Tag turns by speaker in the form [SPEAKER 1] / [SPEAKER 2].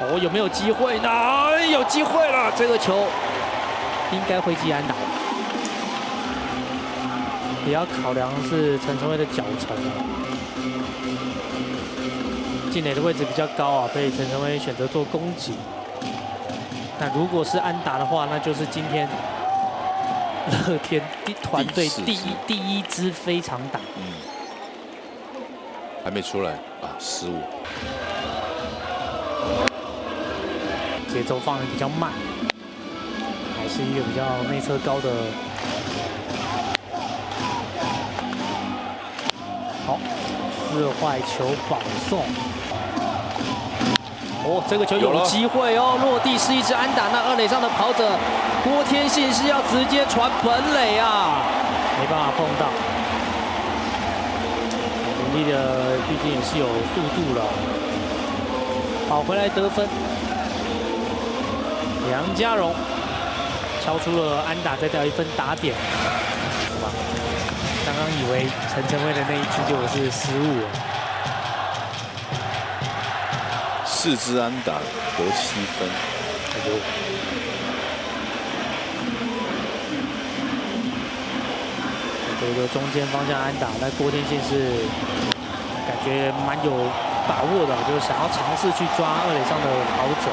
[SPEAKER 1] 哦，有没有机会呢？有机会了，这个球应该会击安打。也要考量是陈晨威的脚程啊，进垒的位置比较高啊，所以陈晨威选择做攻击。那如果是安打的话，那就是今天乐天团队第一支非常打。
[SPEAKER 2] 还没出来啊，失误。
[SPEAKER 1] 节奏放的比较慢，还是一个比较内侧高的。好，四坏球保送。哦，这个球有机会哦，落地是一支安打。那二垒上的跑者郭天信是要直接传本垒啊，没办法碰到。努力的，毕竟也是有速度了，跑回来得分。梁家荣敲出了安打，再掉1分打点。哇，刚刚以为陈晨威的那一支就是失误了。
[SPEAKER 2] 4支安打得7分。
[SPEAKER 1] 哎呦！这个中间方向安打，那郭天信是感觉蛮有把握的，就是想要尝试去抓二垒上的跑者。